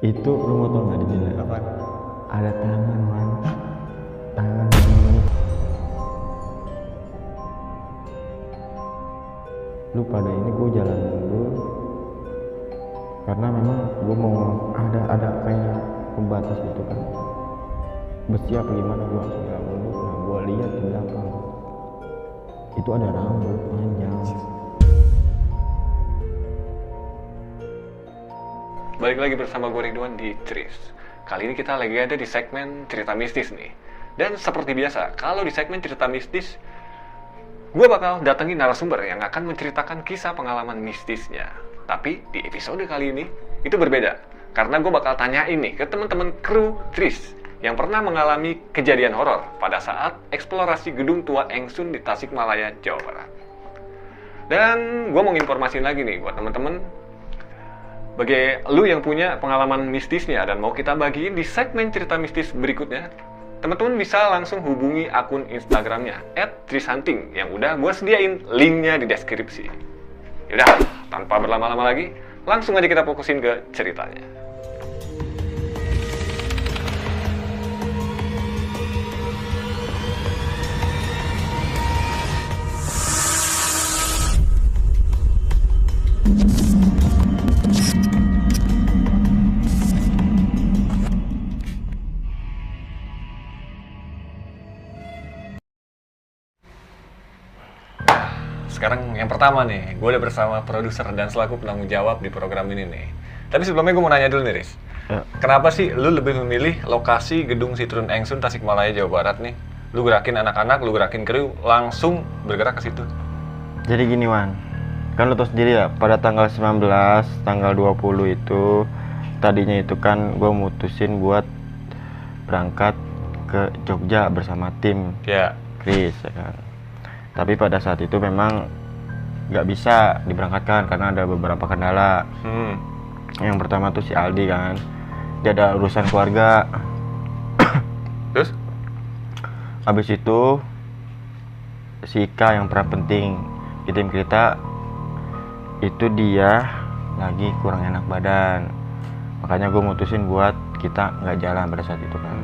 Itu lu mau tau nggak di sini? Apa? Ada tangan, man. Tangan begini. Lu pada ini gue jalan dulu karena memang gue mau ada kayak pembatas gitu kan, besi apa gimana, gue langsung jalan dulu. Nah gue lihat di belakang itu ada rambut panjang. Balik lagi bersama gue Ridwan di Tris. Kali ini kita lagi ada di segmen cerita mistis nih. Dan seperti biasa, kalau di segmen cerita mistis, gue bakal datengin narasumber yang akan menceritakan kisah pengalaman mistisnya. Tapi di episode kali ini, itu berbeda. Karena gue bakal tanyain nih ke teman-teman kru Tris yang pernah mengalami kejadian horor pada saat eksplorasi gedung tua Engsun di Tasikmalaya, Jawa Barat. Dan gue mau nginformasiin lagi nih buat teman-teman, bagi lu yang punya pengalaman mistisnya dan mau kita bagiin di segmen cerita mistis berikutnya, teman-teman bisa langsung hubungi akun Instagramnya @trishunting yang udah gue sediain linknya di deskripsi. Yaudah, tanpa berlama-lama lagi, langsung aja kita fokusin ke ceritanya. Sekarang yang pertama nih, gue udah bersama produser dan selaku penanggung jawab di program ini nih. Tapi sebelumnya gue mau nanya dulu nih, Riz. Ya. Kenapa sih lu lebih memilih lokasi gedung Citrun Engsun Tasikmalaya, Jawa Barat nih? Lu gerakin anak-anak, lu gerakin kru, langsung bergerak ke situ. Jadi gini, Wan, kan lu tau sendiri ya, pada tanggal 19, tanggal 20 itu tadinya itu kan gue mutusin buat berangkat ke Jogja bersama tim Ya. Chris ya kan. Tapi pada saat itu memang nggak bisa diberangkatkan karena ada beberapa kendala. Yang pertama tuh si Aldi kan, dia ada urusan keluarga. Terus? Habis itu si Ika yang peran penting di tim kita itu dia lagi kurang enak badan, makanya gue mutusin buat kita nggak jalan pada saat itu kan.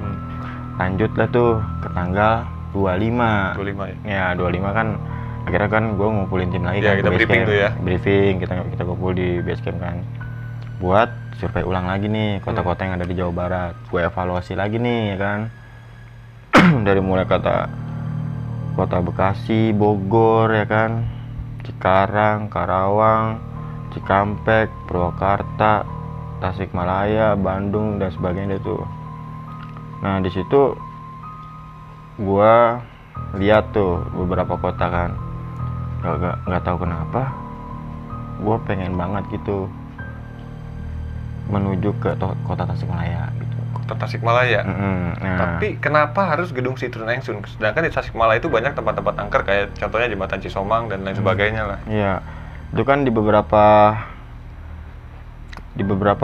Lanjutlah tuh ke tanggal 25 ya? Ya 25 kan akhirnya kan gue ngumpulin tim lagi Ya, kan kita ke base briefing camp. tuh ya. Briefing, kita kumpul di base camp kan buat survei ulang lagi nih kota-kota yang ada di Jawa Barat. Gue evaluasi lagi nih ya kan. Dari mulai kota Bekasi, Bogor ya kan, Cikarang, Karawang, Cikampek, Purwakarta, Tasikmalaya, Bandung dan sebagainya itu. Nah di situ gua lihat tuh beberapa kota kan, nggak tahu kenapa gua pengen banget gitu menuju ke kota Tasikmalaya gitu. Kota Tasikmalaya? Nah, Tapi kenapa harus gedung Citrun Engsun? Sedangkan di Tasikmalaya itu banyak tempat-tempat angker kayak contohnya Jembatan Cisomang dan lain sebagainya lah. iya, itu kan di beberapa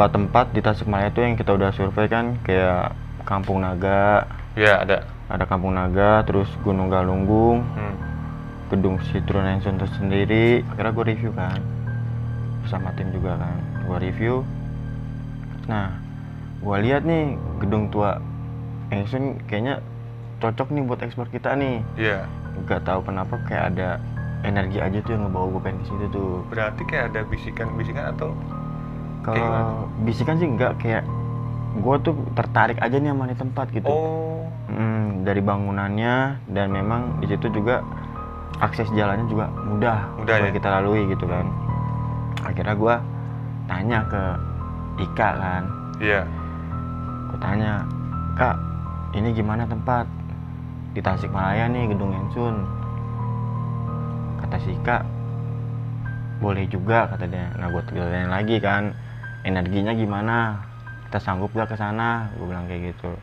tempat di Tasikmalaya itu yang kita udah survei kan, kayak Kampung Naga. Ya, ada. Ada Kampung Naga, terus Gunung Galunggung, gedung Citrun Engsun itu sendiri. Akhirnya gue review kan, bersama tim juga kan, gue review. Nah, gue lihat nih gedung tua Engsun kayaknya cocok nih buat ekspor kita nih. Iya. Gak tahu kenapa kayak ada energi aja tuh yang ngebawa gue pengen ke situ tuh. Berarti kayak ada bisikan-bisikan atau? Kalau bisikan sih enggak, kayak gue tuh tertarik aja nih sama di tempat gitu. Oh. Dari bangunannya, dan memang di situ juga akses jalannya juga mudah Mudah buat ya? kita lalui gitu kan. Akhirnya gue tanya ke Ika kan, Iya. gue tanya, Kak, ini gimana tempat di Tasikmalaya nih gedung Engsun? Kata si Ika, boleh juga kata dia. Nah gue tanya lagi kan, energinya gimana, kita sanggup gak ke sana? Gue bilang kayak gitu.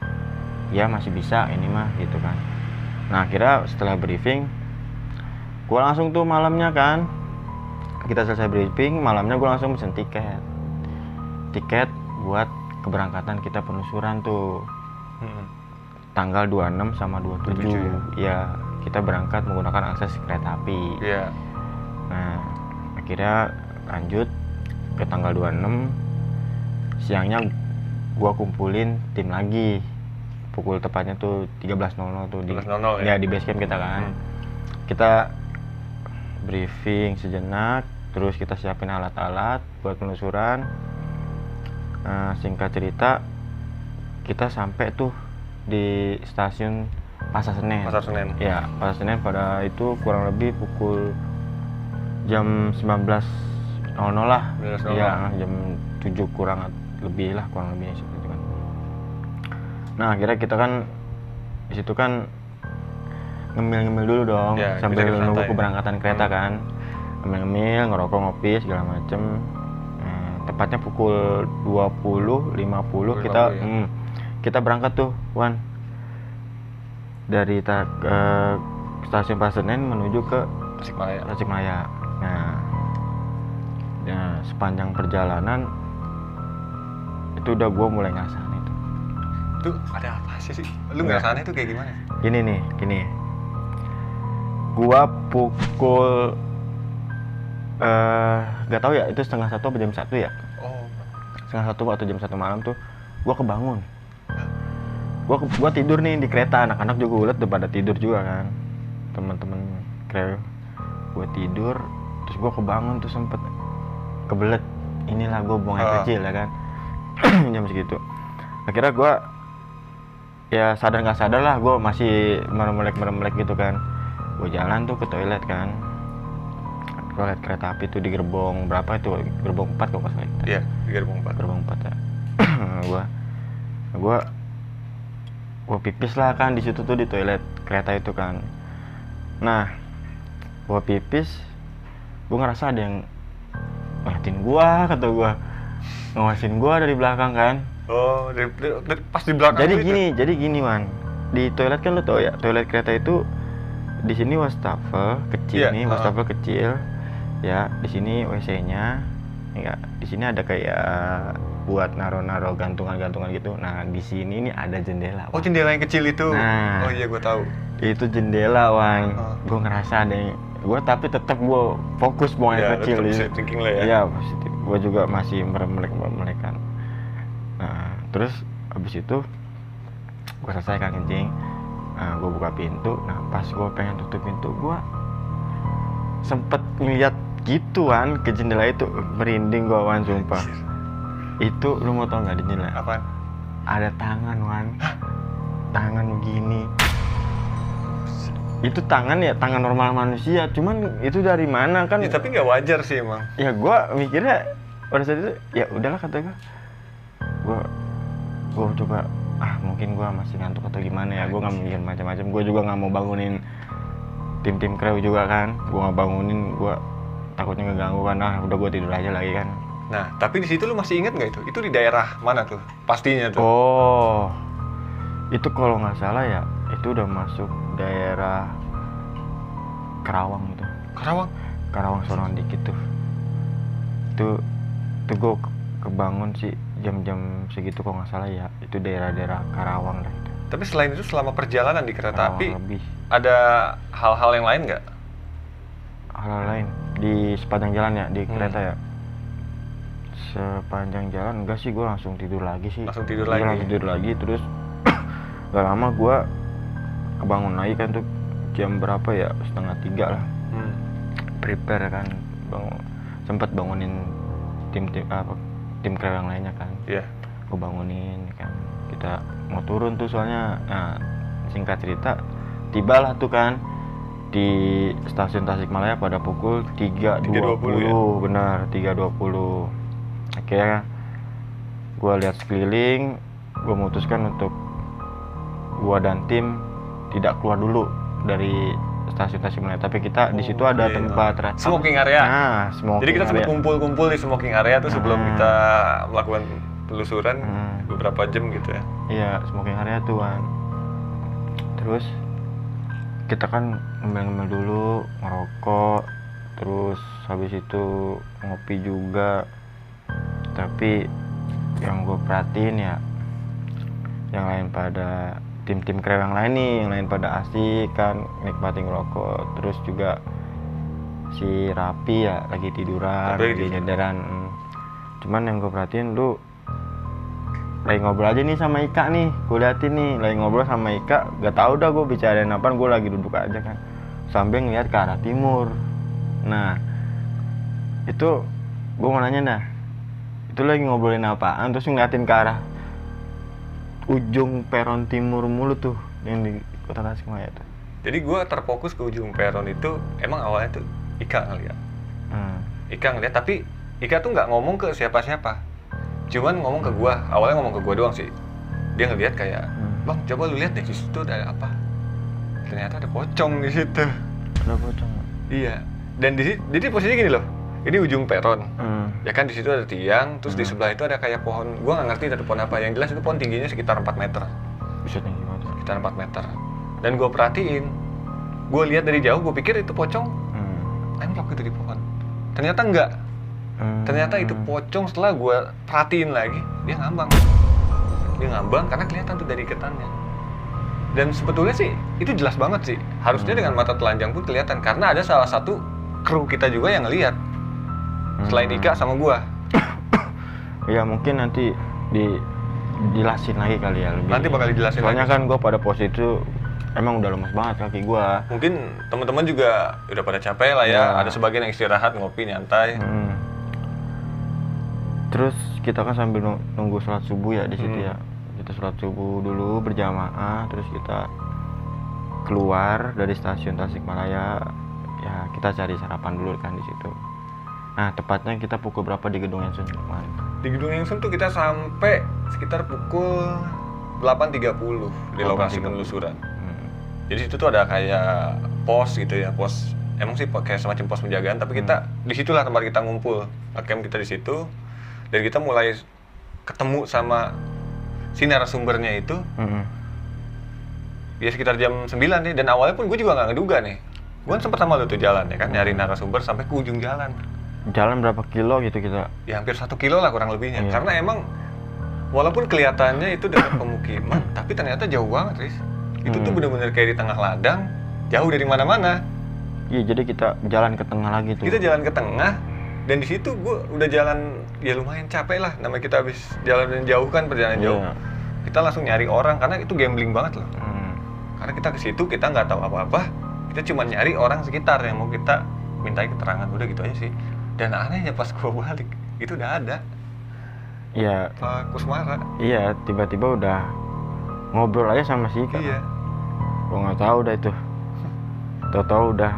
Ya masih bisa ini mah gitu kan. Nah akhirnya setelah briefing, gue langsung tuh malamnya kan, kita selesai briefing, malamnya gue langsung pesen tiket buat keberangkatan kita penelusuran tuh. Tanggal 26 sama 27 ya, kita berangkat menggunakan akses kereta api. Iya. Nah akhirnya lanjut ke tanggal 26 siangnya gua kumpulin tim lagi pukul tepatnya tuh 13.00 tuh 13.00 ya? Di base camp kita kan. Kita briefing sejenak, terus kita siapin alat-alat buat penelusuran. Singkat cerita, kita sampai tuh di stasiun Pasar Senen. Ya, Pasar Senen pada itu kurang lebih pukul jam 19.00 lah. 19.00. Ya, jam 7 kurang lebih lah, kurang lebih seperti itu kan. Nah, akhirnya kita kan di situ kan ngemil-ngemil dulu dong, Ya, sambil kita nunggu santai. keberangkatan kereta kan. Ngemil-ngemil, ngerokok, ngopi segala macem. Tepatnya pukul 20.50 kita 20.50 ya. kita berangkat tuh, Wan. Dari stasiun Pasar Senen menuju ke Tasikmalaya. Nah, sepanjang perjalanan itu udah gue mulai ngerasain itu. Tuh ada apa sih? Lu ngerasainnya tuh kayak gimana? Gini. Gua pukul nggak tahu ya itu 1:30 atau jam 1 ya. Oh. 1:30 atau jam 1 malam tuh gua kebangun. Gua tidur nih di kereta, anak-anak juga udah pada tidur juga kan. Teman-teman kru. Gua tidur, terus gua kebangun tuh sempet kebelet. Inilah gua buang air kecil ya kan. Jam segitu. Akhirnya gua ya sadar nggak sadar lah, gue masih meremelek gitu kan. Gue jalan tuh ke toilet kan, toilet kereta api tuh di gerbong berapa itu, gerbong 4 kalau nggak salah. Iya, di gerbong 4. Gerbong 4 ya. gue pipis lah kan di situ tuh di toilet kereta itu kan. Nah, gue pipis, gue ngerasa ada yang ngeliatin gue, kata gue ngawasin gue dari belakang kan. Oh, dari pas di belakang. Jadi gini man, di toilet kan lo tau ya, toilet kereta itu di sini wastafel kecil nih, wastafel kecil, ya di sini WC-nya, ya di sini ada kayak buat naro gantungan gitu. Nah di sini nih ada jendela. Oh, jendela yang kecil itu. Nah, oh iya gue tahu. Itu jendela Wan. Gue ngerasa ada yang, gue tapi tetap gue fokus buang air kecil. Iya, thinking lah ya. Iya positif. Gue juga masih meremelek kan. Nah, terus habis itu gue selesai kan kencing. Nah, gue buka pintu. Nah, pas gue pengen tutup pintu, gue sempet ngeliat gituan ke jendela itu. Merinding gue Wan, sumpah. Itu lu mau tau nggak di jendela? Apaan? Ada tangan Wan. Tangan begini. Itu tangan ya, tangan normal manusia. Cuman itu dari mana kan? Ya, tapi nggak wajar sih emang. Ya gue mikirnya pada saat itu ya udahlah kata gue. Gue coba mungkin gue masih ngantuk atau gimana ya. Gue nggak mikir macam-macam. Gue juga nggak mau bangunin tim kru juga kan. Gue nggak bangunin, gue takutnya ngeganggu kan. Udah gue tidur aja lagi kan. Nah, tapi di situ lu masih inget nggak itu? Itu di daerah mana tuh? Pastinya tuh. Oh, itu kalau nggak salah ya, itu udah masuk daerah Karawang gitu. Karawang sono dikit tuh. Itu gue kebangun sih jam-jam segitu kalau nggak salah ya. Itu daerah-daerah Karawang lah itu. Tapi selain itu selama perjalanan di kereta api lebih. Ada hal-hal yang lain nggak? Hal lain di sepanjang jalan ya di kereta ya. Sepanjang jalan enggak sih, gue langsung tidur lagi sih. Langsung tidur lagi terus gak lama gue kebangun lagi kan tuh jam berapa ya, 2:30 lah. Prepare kan, sempat bangunin tim kru yang lainnya kan. Iya. Gue bangunin kan, kita mau turun tuh soalnya. Nah, singkat cerita tibalah tuh kan di stasiun Tasikmalaya pada pukul 3.20 ya? Benar, 3.20. Akhirnya gue lihat sekeliling, gue memutuskan untuk gue dan tim tidak keluar dulu dari stasiun Tasikmalaya, tapi kita di situ ada tempat smoking area. Nah, smoking jadi kita sempat area. kumpul di smoking area tuh sebelum kita melakukan penelusuran beberapa jam gitu ya. Iya, smoking area tuh kan. Terus kita kan ngemil-ngemil dulu, ngerokok, terus habis itu ngopi juga. Tapi yang gue perhatiin ya, yang lain pada tim kru yang lain nih, yang lain pada asik kan nikmatin ngerokok. Terus juga si Rapi ya lagi tiduran, lagi nyadaran. Cuman yang gue perhatiin lu lagi ngobrol aja nih sama Ika nih, gue liatin nih lagi ngobrol sama Ika, gak tau dah gue bicarain apaan, gue lagi duduk aja kan sambil ngeliat ke arah timur. Nah itu gue mau nanya dah, itu lagi ngobrolin apaan terus ngeliatin ke arah ujung peron timur mulu tuh yang di Kota Tasikmalaya tuh? Jadi gue terfokus ke ujung peron itu, emang awalnya tuh Ika ngeliat. Ika ngeliat, tapi Ika tuh nggak ngomong ke siapa-siapa, cuman ngomong ke gue. Awalnya ngomong ke gue doang sih. Dia ngeliat kayak, bang coba lu lihat deh di situ ada apa. Ternyata ada pocong di situ. Ada pocong? Iya. Dan jadi posisinya gini loh. Ini ujung peron. Ya kan di situ ada tiang, terus di sebelah itu ada kayak pohon. Gue nggak ngerti ada pohon apa. Yang jelas itu pohon tingginya sekitar 4 meter. Bisa tinggi banget. Sekitar 4 meter. Dan gue perhatiin, gue lihat dari jauh, gue pikir itu pocong nempel gitu di pohon. Ternyata enggak. Ternyata itu pocong. Setelah gue perhatiin lagi, dia ngambang. Dia ngambang karena kelihatan tuh dari iketannya. Dan sebetulnya sih itu jelas banget sih. Harusnya dengan mata telanjang pun kelihatan, karena ada salah satu kru kita juga yang ngelihat. Selain Ika sama gue. Ya mungkin nanti dijelasin lagi kali ya lebih. Nanti bakal dijelasin. Soalnya lagi. kan gue pada pos itu emang udah lemas banget kaki gue. Mungkin teman-teman juga udah pada capek lah ya. Ada sebagian yang istirahat, ngopi, nyantai. Terus kita kan sambil nunggu sholat subuh ya di situ ya. Kita sholat subuh dulu berjamaah, terus kita keluar dari stasiun Tasikmalaya. Ya kita cari sarapan dulu kan di situ. Nah tepatnya kita pukul berapa di Gedung Yansun kemarin? Di Gedung Yansun tuh kita sampai sekitar pukul 8.30 di lokasi penelusuran. Jadi situ tuh ada kayak pos gitu ya, pos. Emang sih kayak semacam pos penjagaan, tapi kita disitulah tempat kita ngumpul. Camp kita di situ. Dan kita mulai ketemu sama si narasumbernya itu ya sekitar jam 9 nih. Dan awalnya pun gue juga gak ngeduga nih. Gue kan sempet sama lu tuh jalan ya kan, nyari narasumber sampai ke ujung jalan. Jalan berapa kilo gitu kita? Ya hampir 1 kilo lah kurang lebihnya. Karena emang walaupun kelihatannya itu dekat pemukiman, tapi ternyata jauh banget, Riz. Itu tuh bener-bener kayak di tengah ladang, jauh dari mana-mana. Iya, jadi kita jalan ke tengah lagi tuh. Kita jalan ke tengah. Dan di situ gue udah jalan ya lumayan capek lah, namanya kita habis jalan jauh kan, perjalanan jauh. Kita langsung nyari orang karena itu gambling banget loh. Karena kita ke situ kita nggak tahu apa-apa, kita cuma nyari orang sekitar yang mau kita mintai keterangan, udah gitu aja sih. Dan anehnya pas gue balik itu udah ada. Iya. Pak Kusmara. Iya, tiba-tiba udah ngobrol aja sama si Ika. Iya. Gue nggak tahu udah itu. Tahu-tahu udah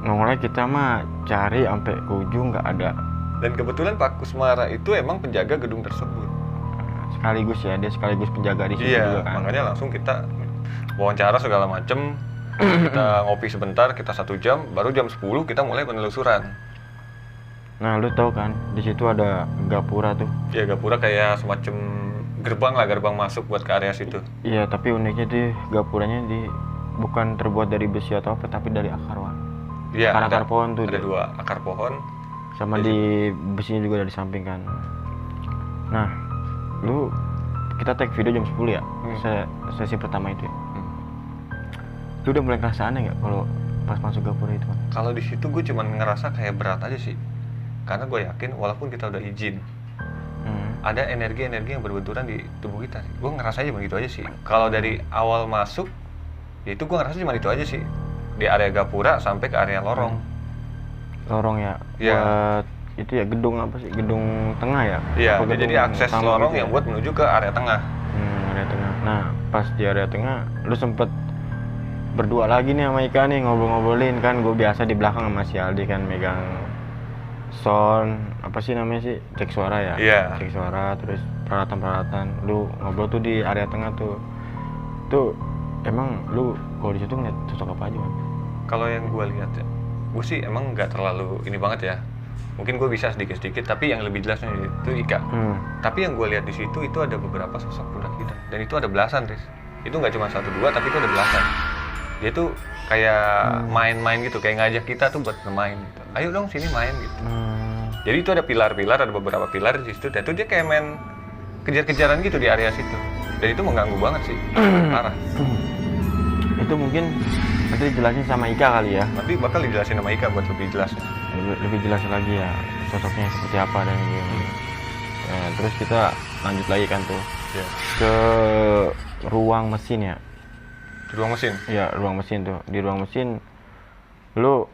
nongolnya kita mah cari sampai ke ujung nggak ada. Dan kebetulan Pak Kusmara itu emang penjaga gedung tersebut. Sekaligus ya, dia sekaligus penjaga di situ juga kan. Makanya langsung kita wawancara segala macem. Kita ngopi sebentar, kita 1 jam, baru jam 10 kita mulai penelusuran. Nah, lu tahu kan, di situ ada gapura tuh. Iya, gapura kayak semacam gerbang lah, gerbang masuk buat ke area situ. Iya, tapi uniknya di gapuranya bukan terbuat dari besi atau apa, tapi dari akar wan. Iya, akar pohon tuh. Ada 2 akar pohon. Sama di besinya juga dari samping kan. Nah, kita take video jam 10 ya, sesi pertama itu ya. Lu udah mulai ngerasa aneh nggak kalau pas masuk gapura itu? Kalau di situ gue cuma ngerasa kayak berat aja sih. Karena gue yakin walaupun kita udah izin, ada energi-energi yang berbenturan di tubuh kita. Gue ngerasa aja begitu aja sih. Kalau dari awal masuk, ya itu gue ngerasa cuma itu aja sih. Di area gapura sampai ke area lorong. Lorong ya? Iya. Itu ya gedung apa sih? Gedung tengah ya? Iya, jadi akses lorong yang buat menuju ke area tengah. Area tengah. Nah, pas di area tengah, lu sempet berdua lagi nih sama Ika nih, ngobrol-ngobrolin kan. Gue biasa di belakang sama si Aldi kan megang sound, apa sih namanya sih? Cek suara ya? Iya. Cek suara, terus peralatan-peralatan. Lu ngobrol tuh di area tengah tuh. Tuh, emang lu kalau di situ ngeliat sosok apa aja kan? Kalau yang gue lihat ya, gue sih emang nggak terlalu ini banget ya. Mungkin gue bisa sedikit-sedikit, tapi yang lebih jelasnya itu Ika. Tapi yang gue lihat di situ itu ada beberapa sosok budak kita, dan itu ada belasan, Riz. Itu nggak cuma 1-2, tapi itu ada belasan. Dia tuh kayak main-main gitu, kayak ngajak kita tuh buat bermain gitu. Ayo dong sini main gitu. Jadi itu ada pilar-pilar, ada beberapa pilar di situ. Dan itu dia kayak main kejar-kejaran gitu di area situ. Dan itu mengganggu banget sih, parah. Itu mungkin nanti dijelasin sama Ika kali ya. Nanti bakal dijelasin sama Ika buat lebih jelasnya. Lebih jelas lagi ya sosoknya seperti apa dan gimana. Terus kita lanjut lagi kan tuh. Iya. ke ruang mesin ya. Di ruang mesin. Iya, ruang mesin tuh. Di ruang mesin lu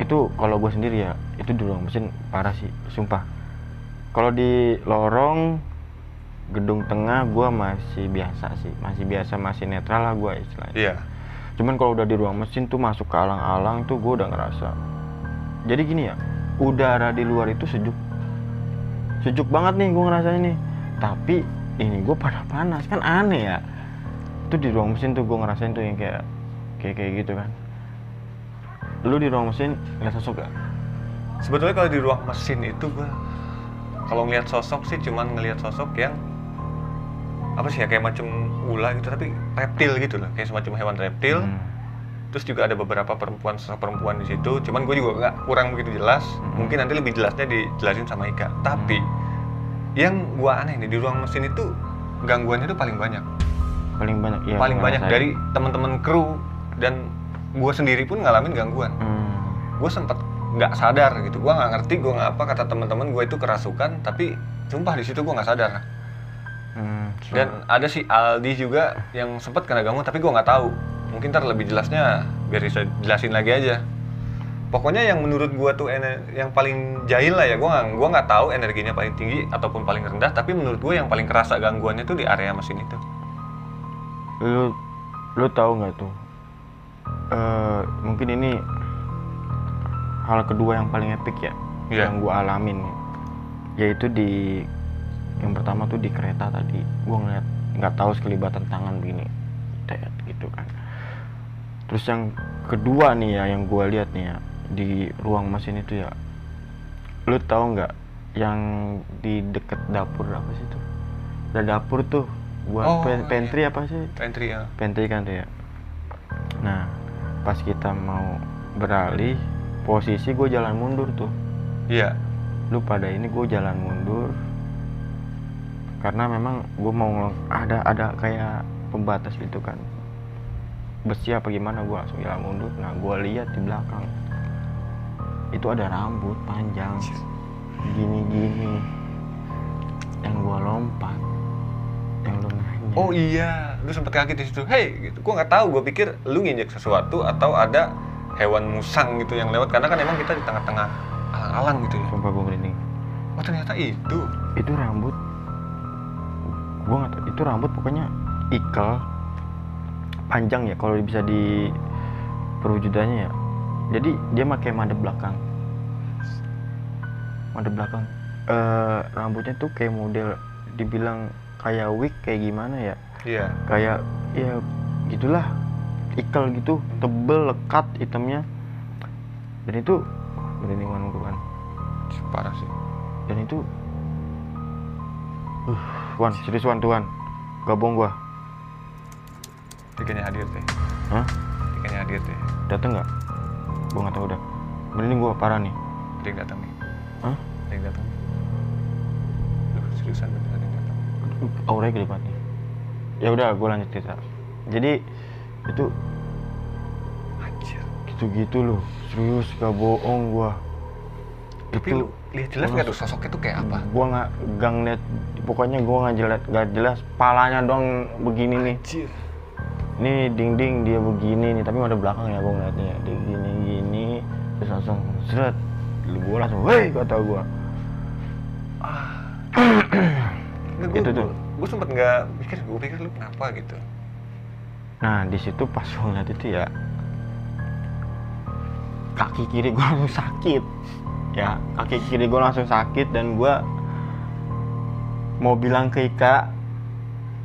itu kalau gue sendiri ya, itu di ruang mesin parah sih, sumpah. Kalau di lorong gedung tengah gue masih biasa sih, masih netral lah gue istilahnya. Iya. Cuman kalau udah di ruang mesin tuh masuk ke alang-alang tuh gue udah ngerasa. Jadi gini ya, udara di luar itu sejuk banget nih gue ngerasain nih. Tapi ini gue pada panas kan, aneh ya. Itu di ruang mesin tuh gue ngerasain tuh yang kayak gitu kan. Lu di ruang mesin ngeliat sosok gak? Sebetulnya kalau di ruang mesin itu gue kalau ngeliat sosok sih cuman ngeliat sosok yang apa sih ya, kayak macam ular gitu tapi reptil gitu loh, kayak semacam hewan reptil. Terus juga ada beberapa sosok perempuan di situ, cuman gue juga kurang begitu jelas. Mungkin nanti lebih jelasnya dijelasin sama Ika. Tapi yang gue aneh nih, di ruang mesin itu gangguannya tuh paling banyak Ya, paling banyak dari teman-teman kru, dan gue sendiri pun ngalamin gangguan. Gue sempet nggak sadar gitu, gue nggak ngerti gue ngapa kata teman-teman gue itu kerasukan, tapi sumpah di situ gue nggak sadar. Dan ada si Aldi juga yang sempet kena gangguan, tapi gue nggak tahu. Mungkin ntar lebih jelasnya biar bisa jelasin lagi aja. Pokoknya yang menurut gue tuh yang paling jahil lah ya, gue nggak tahu energinya paling tinggi ataupun paling rendah, tapi menurut gue yang paling kerasa gangguannya tuh di area mesin itu. Lu tahu nggak tuh? Mungkin ini hal kedua yang paling epic ya, yang gue alamin, yaitu yang pertama tuh di kereta tadi, gue ngeliat nggak tahu sekelibatan tangan begini, gitu kan. Terus yang kedua nih ya, yang gue lihat nih ya di ruang mesin itu ya, lu tahu nggak yang di deket dapur apa sih tuh? Ada dapur tuh buat pantry apa sih? Pantry ya. Pantry kan tuh ya. Nah, pas kita mau beralih posisi, gue jalan mundur tuh. Iya. Lu pada ini gue jalan mundur karena memang gue mau ada kayak pembatas gitu kan, besi apa gimana, gue langsung jalan mundur. Nah, gue lihat di belakang itu ada rambut panjang gini yang gue lompat, yang lu nanya. Oh iya, lu sempet kaget di situ. Hey, gitu. Gue nggak tahu, gue pikir lu nginjek sesuatu atau ada hewan musang gitu yang lewat, karena kan emang kita di tengah-tengah alang-alang gitu ya. Sumpah gue merinding. Oh ternyata itu rambut. Gue nggak tahu itu rambut, pokoknya ikal panjang ya kalau bisa di perwujudannya ya. Jadi dia pakai madep belakang. Rambutnya tuh kayak model dibilang kayak wig kayak gimana ya? Iya. Kayak ya gitulah, ikal gitu, tebel, lekat hitamnya. Dan itu merindingan gue kan. Parah sih. Dan itu Wan, serius Wan, Tuhan gabung gua. Tikanya hadir teh. Hah? Tikanya hadir teh. Dateng nggak? Gua nggak tahu udah. Merinding gua parah nih. Ada yang datang nih. Hah? Ada yang datang. Duh, seriusan bener ada yang datang. Auranya gede banget nih. Ya udah, gua lanjut cerita. Jadi itu Anjir. gitu-gitu loh. Serius, gak bohong gua. Tapi Itu lu lihat jelas nggak tuh sosoknya tuh kayak apa? Gua nggak ngeliat, pokoknya gua nggak jelas. Palanya dong begini nih. Anjir. Ini ding dia begini nih, tapi ada belakang ya gua ngeliatnya ya. Dia gini terus langsung seret. Gua langsung, "Woi," kata gua. Itu tuh. Gue sempet nggak mikir, gue pikir lu kenapa gitu. Nah, di situ pas gua ngeliat itu ya, kaki kiri gua langsung sakit. Ya, kaki kiri gue langsung sakit dan gue mau bilang ke Ika,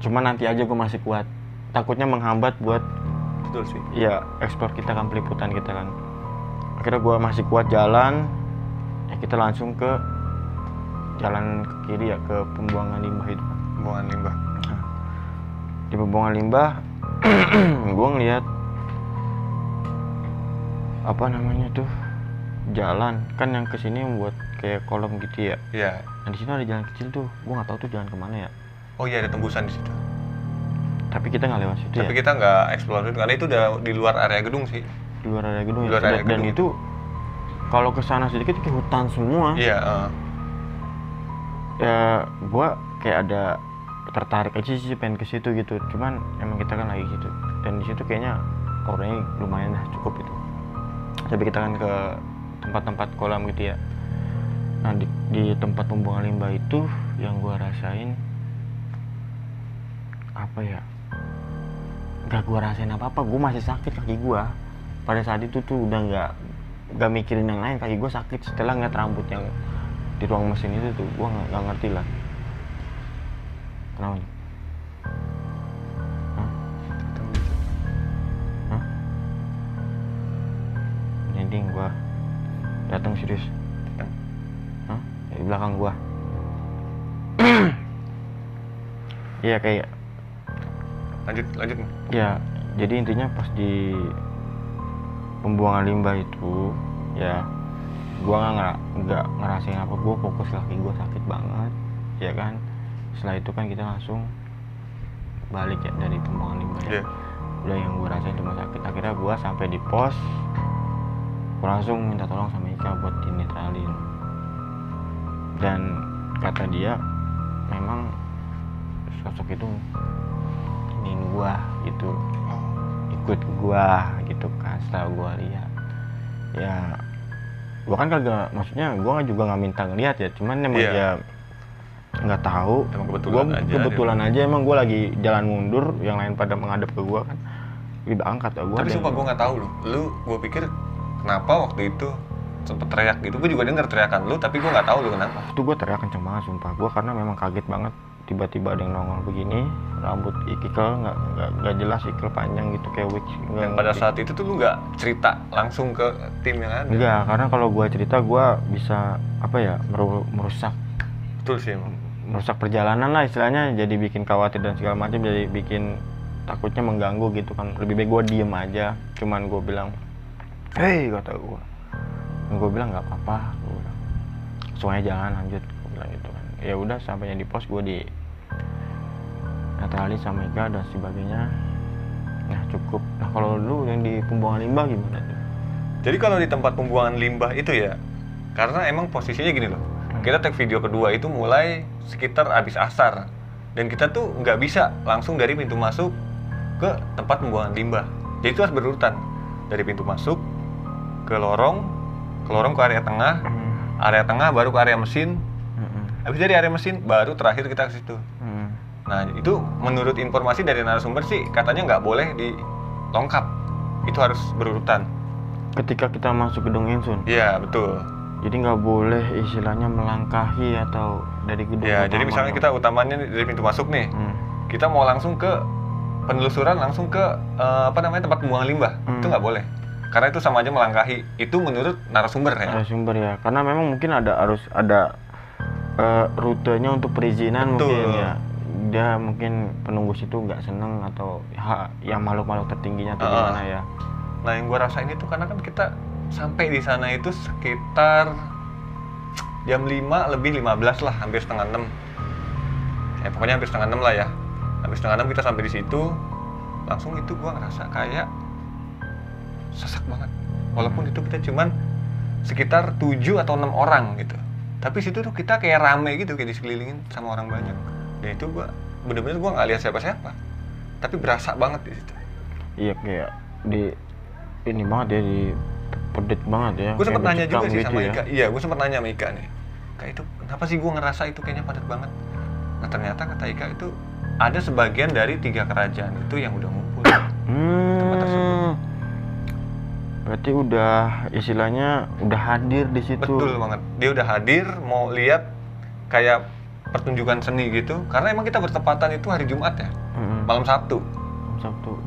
cuman nanti aja gue masih kuat. Takutnya menghambat buat Betul sih. ya ekspor kita kan, peliputan kita kan. Akhirnya gue masih kuat jalan. Ya kita langsung ke jalan ke kiri ya, ke pembuangan limbah itu. Pembuangan limbah. Nah, di pembuangan limbah gue ngeliat apa namanya tuh, jalan kan yang kesini membuat kayak kolom gitu ya. Iya. Nah di sini ada jalan kecil tuh, gue nggak tahu tuh jalan kemana ya. Oh iya, ada tembusan di situ. Tapi kita nggak lewat situ. Tapi ya. kita nggak explore itu karena itu udah di luar area gedung sih. Di luar area gedung. Di luar area dan gedung. itu kalau kesana sedikit kayak hutan semua. Iya. Ya gue kayak ada tertarik aja sih pengen ke situ gitu. Cuman emang kita kan lagi situ, dan di situ kayaknya orangnya lumayan lah, cukup itu. Tapi kita kan ke tempat-tempat kolam gitu ya. Nah di tempat pembuangan limbah itu yang gua rasain apa ya, gak gua rasain apa-apa. Gua masih sakit kaki gua pada saat itu tuh, udah gak mikirin yang lain, kaki gua sakit setelah ngeliat rambut yang di ruang mesin itu tuh. Gua nggak ngerti lah kenapa. Hah? Merinding gua. Datang serius. Hah? Di belakang gua. Iya kayak. Lanjut. Ya, jadi intinya pas di pembuangan limbah itu ya, gua nggak ngerasain apa. Gua fokus, kaki gua sakit banget ya kan. Setelah itu kan kita langsung balik ya dari pembuangan limbah ya. Udah, yang gua rasain cuma sakit. Akhirnya gua sampai di pos, gua langsung minta tolong sama Ika buat dinetralin. Dan kata dia memang sosok itu ingin gua gitu, ikut gua gitu kan. Setelah gua lihat ya, gua kan kagak, maksudnya gua juga nggak minta ngeliat ya, cuman emang dia nggak tahu. Emang kebetulan aja emang gua lagi jalan mundur, yang lain pada menghadap ke gua kan. Lebih angkat gua. Tapi sumpah gua nggak tahu lu gua pikir kenapa waktu itu sempet teriak gitu. Gua juga denger teriakan lu, tapi gua nggak tahu lu kenapa. Itu gua teriak kenceng banget sumpah. Gua karena memang kaget banget, tiba-tiba ada yang nongol begini, rambut ikal nggak jelas, ikal panjang gitu kayak wig. Dan pada saat itu tuh lu nggak cerita langsung ke tim yang ada? Enggak, karena kalau gua cerita gua bisa apa ya, merusak. Betul sih emang. Merusak perjalanan lah istilahnya, jadi bikin khawatir dan segala macam, jadi bikin takutnya mengganggu gitu kan. Lebih baik gua diem aja. Cuman gua bilang, "Hei," kata gua. Gua bilang nggak apa-apa, gua bilang. Soalnya jangan lanjut, gua bilang gitu kan. Ya udah, sampainya di pos gua di netralin sama Ika dan sebagainya. Nah cukup. Nah kalau lu yang di pembuangan limbah gimana tuh? Jadi kalau di tempat pembuangan limbah itu ya, karena emang posisinya gini loh. Kita take video kedua itu mulai sekitar abis asar, dan kita tuh nggak bisa langsung dari pintu masuk ke tempat pembuangan limbah. Jadi itu harus berurutan dari pintu masuk ke lorong ke area tengah baru ke area mesin. Habis dari area mesin baru terakhir kita ke situ. Nah itu menurut informasi dari narasumber sih katanya nggak boleh dilengkap, itu harus berurutan. Ketika kita masuk gedung Ensun? Iya betul. Jadi nggak boleh istilahnya melangkahi atau dari gedung ya, utama. jadi misalnya kita utamanya dari pintu masuk nih, kita mau langsung ke penelusuran, langsung ke tempat pembuangan limbah, itu nggak boleh. Karena itu sama aja melangkahi, itu menurut narasumber ya. Narasumber ya, karena memang mungkin harus ada rutenya untuk perizinan. Betul. Mungkin ya. Dia mungkin penunggu situ nggak seneng atau yang makhluk-makhluk tertingginya atau gimana ya. Nah yang gue rasain itu karena kan kita sampai di sana itu sekitar jam 5 lebih 15 lah, hampir setengah 6. Ya pokoknya hampir setengah 6 lah ya. Hampir setengah 6 kita sampai di situ, langsung itu gua ngerasa kayak sesak banget. Walaupun itu kita cuman sekitar 7 atau 6 orang gitu. Tapi situ tuh kita kayak rame gitu, kayak disekelilingin sama orang banyak. Dan itu gua bener-bener gua nggak lihat siapa-siapa. Tapi berasa banget di situ. Iya kayak di ini banget ya, di pedet banget ya. Gue sempet nanya juga sih gitu sama ya. Ika. Iya, gue sempet nanya sama Ika nih. Kayak itu, kenapa sih gue ngerasa itu kayaknya padat banget? Nah ternyata kata Ika itu ada sebagian dari 3 kerajaan itu yang udah ngumpul di tempat tersebut. Berarti udah istilahnya udah hadir di situ. Betul banget. Dia udah hadir mau lihat kayak pertunjukan seni gitu. Karena emang kita bertepatan itu hari Jumat ya, malam Sabtu.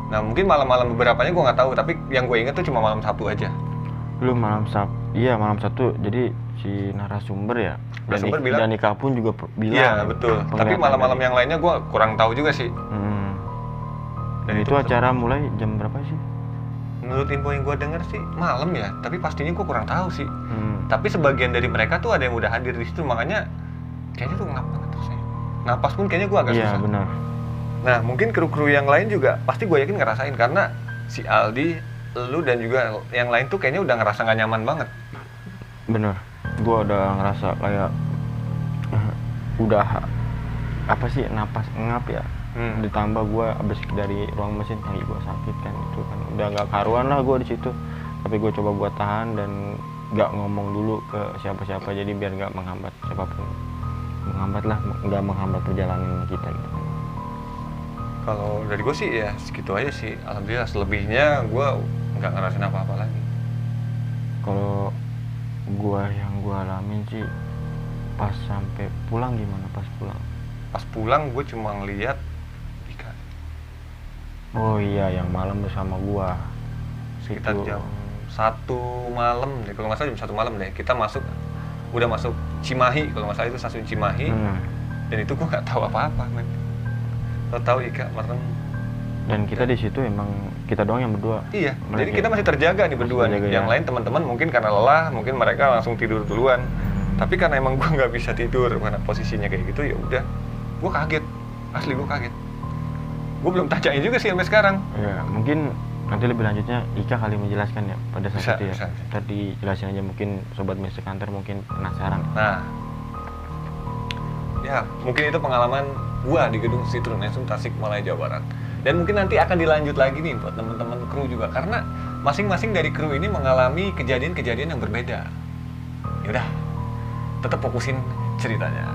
Nah mungkin malam-malam beberapanya gue nggak tahu, tapi yang gue inget tuh cuma malam Sabtu aja. Belum malam Sabtu, iya malam Sabtu. Jadi si narasumber ya, dan Ika pun juga bilang. Iya betul. Tapi malam-malam yang lainnya gue kurang tahu juga sih. Dan itu acara mulai jam berapa sih? Menurut info yang gue denger sih malam ya, tapi pastinya gue kurang tahu sih. Tapi sebagian dari mereka tuh ada yang udah hadir di situ, makanya kayaknya tuh ngap banget rasanya. Napas pun kayaknya gue agak susah. Iya benar. Nah mungkin kru-kru yang lain juga pasti gue yakin ngerasain, karena si Aldi, lu dan juga yang lain tuh kayaknya udah ngerasa gak nyaman banget. Bener, gue udah ngerasa kayak udah apa sih, napas ngap ya. Ditambah gue abis dari ruang mesin, kaki gue sakit kan, itu kan udah nggak karuan lah gue di situ. Tapi gue coba buat tahan dan nggak ngomong dulu ke siapa-siapa, jadi biar nggak menghambat siapapun, nggak menghambat perjalanan kita gitu. Kalau dari gue sih ya segitu aja sih, alhamdulillah. Selebihnya gue nggak ngerasain apa-apa lagi. Kalau yang gue alamin sih pas sampai pulang, gimana pas pulang? Pas pulang gue cuma ngeliat Ika. Oh iya, yang malam bersama gue Sekitar itu. jam 1 malam deh, kalau nggak salah jam 1 malam deh. Kita udah masuk Cimahi, kalau nggak salah itu stasiun Cimahi. Dan itu gue nggak tahu apa-apa, men. Tahu Ika merem. Dan kita di situ emang kita doang yang berdua. Iya, Mereka jadi kita masih terjaga nih berdua nih. terjaga, Yang ya. lain teman-teman mungkin karena lelah, mungkin mereka langsung tidur duluan. Tapi karena emang gue nggak bisa tidur karena posisinya kayak gitu, ya udah. Gue kaget, asli gue kaget. Gue belum tanyain juga sih sampai sekarang. Ya, mungkin nanti lebih lanjutnya Ika kali menjelaskan ya pada saat itu ya. Bisa. Tadi jelasin aja, mungkin sobat Mr. Kantor mungkin penasaran. Nah, ya mungkin itu pengalaman gue di gedung Citroen Ensun Tasikmalaya, Jawa Barat. Dan mungkin nanti akan dilanjut lagi nih buat teman-teman kru juga, karena masing-masing dari kru ini mengalami kejadian-kejadian yang berbeda. Yaudah, tetap fokusin ceritanya.